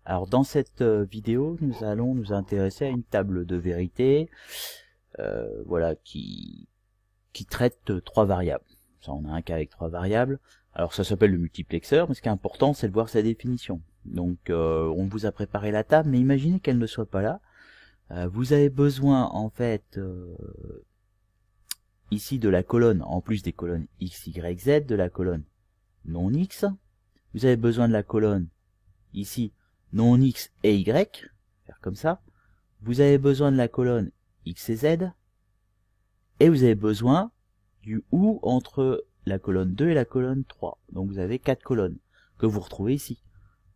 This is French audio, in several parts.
Alors dans cette vidéo, nous allons nous intéresser à une table de vérité, voilà, qui traite trois variables. Ça, on a un cas avec trois variables. Alors ça s'appelle le multiplexeur, mais ce qui est important, c'est de voir sa définition. Donc on vous a préparé la table, mais imaginez qu'elle ne soit pas là. Vous avez besoin en fait ici de la colonne, en plus des colonnes x, y, z, de la colonne non x. Vous avez besoin de la colonne ici non x et y, faire comme ça. Vous avez besoin de la colonne x et z. Et vous avez besoin du ou entre la colonne 2 et la colonne 3. Donc vous avez 4 colonnes que vous retrouvez ici.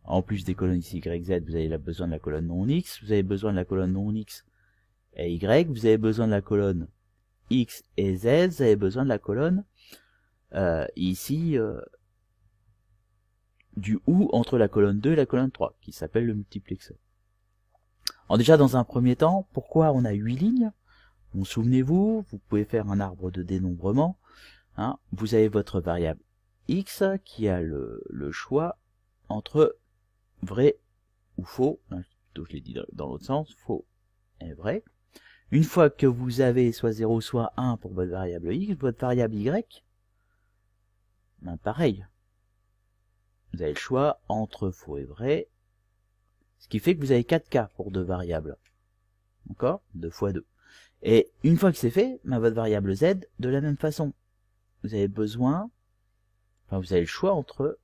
En plus des colonnes x, y, z, vous avez besoin de la colonne non x, vous avez besoin de la colonne non x et y, vous avez besoin de la colonne x et z, vous avez besoin de la colonne ici du ou entre la colonne 2 et la colonne 3, qui s'appelle le multiplexeur. Alors déjà, dans un premier temps, pourquoi on a 8 lignes? Bon, souvenez-vous, vous pouvez faire un arbre de dénombrement. Hein, vous avez votre variable x qui a le choix entre vrai ou faux. Plutôt, je l'ai dit dans l'autre sens, faux et vrai. Une fois que vous avez soit 0 soit 1 pour votre variable x, votre variable y, ben pareil. Vous avez le choix entre faux et vrai, ce qui fait que vous avez 4 cas pour deux variables. D'accord? 2 fois 2. Et une fois que c'est fait, ben votre variable z, de la même façon. Vous avez besoin, enfin vous avez le choix entre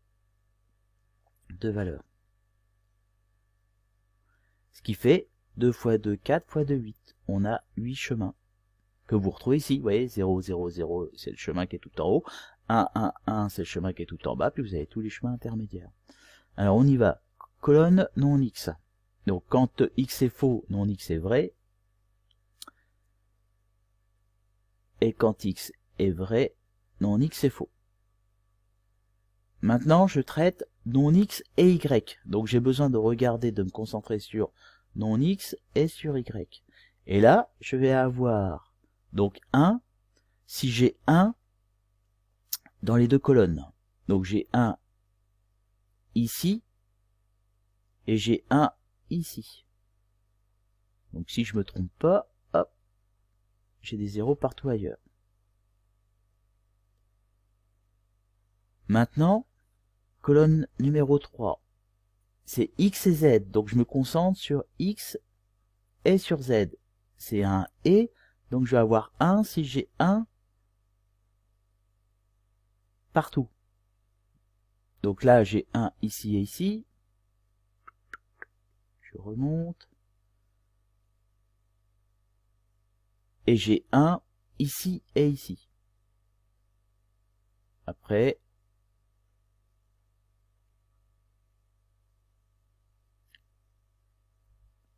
deux valeurs. Ce qui fait 2 fois 2, 4 fois 2, 8. On a 8 chemins que vous retrouvez ici. Vous voyez, 0, 0, 0, c'est le chemin qui est tout en haut. 1, 1, 1, c'est le chemin qui est tout en bas. Puis vous avez tous les chemins intermédiaires. Alors on y va. Colonne non x. Donc quand x est faux, non x est vrai. Et quand x est vrai, non x est faux. Maintenant, je traite non x et y. Donc j'ai besoin de regarder, de me concentrer sur non x et sur y. Et là, je vais avoir donc 1 si j'ai 1 dans les deux colonnes. Donc j'ai 1 ici et j'ai 1 ici. Donc si je me trompe pas, hop, j'ai des zéros partout ailleurs. Maintenant, colonne numéro 3, c'est x et z. Donc je me concentre sur x et sur z. C'est un et, donc je vais avoir 1 si j'ai 1 partout. Donc là, j'ai 1 ici et ici. Je remonte. Et j'ai 1 ici et ici. Après,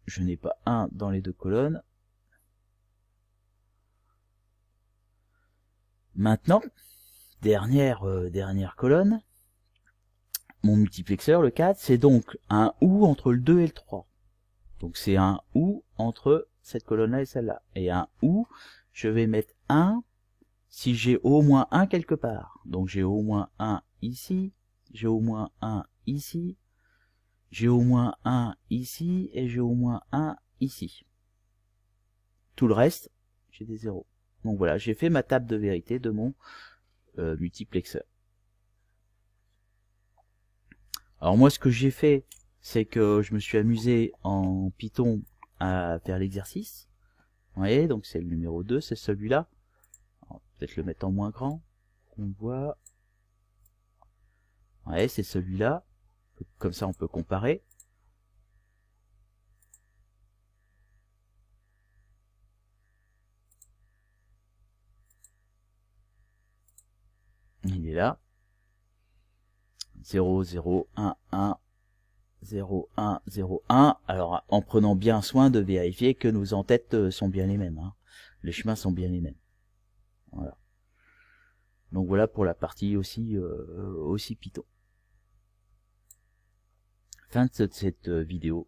je n'ai pas 1 dans les deux colonnes. Maintenant, dernière colonne, mon multiplexeur, le 4, c'est donc un ou entre le 2 et le 3. Donc c'est un ou entre cette colonne-là et celle-là. Et un ou, je vais mettre 1 si j'ai au moins 1 quelque part. Donc j'ai au moins 1 ici, j'ai au moins 1 ici, j'ai au moins 1 ici, et j'ai au moins 1 ici. Tout le reste, j'ai des zéros. Donc voilà, j'ai fait ma table de vérité de mon multiplexeur. Alors moi, ce que j'ai fait, c'est que je me suis amusé en Python à faire l'exercice. Vous voyez, donc c'est le numéro 2, c'est celui-là. Peut-être le mettre en moins grand, qu'on voit. Ouais, c'est celui-là. Comme ça, on peut comparer. Il est là. 0, 0, 1, 1, 0, 1, 0, 1. Alors, en prenant bien soin de vérifier que nos en-têtes sont bien les mêmes. Hein. Les chemins sont bien les mêmes. Voilà. Donc voilà pour la partie aussi Python. Fin de cette vidéo.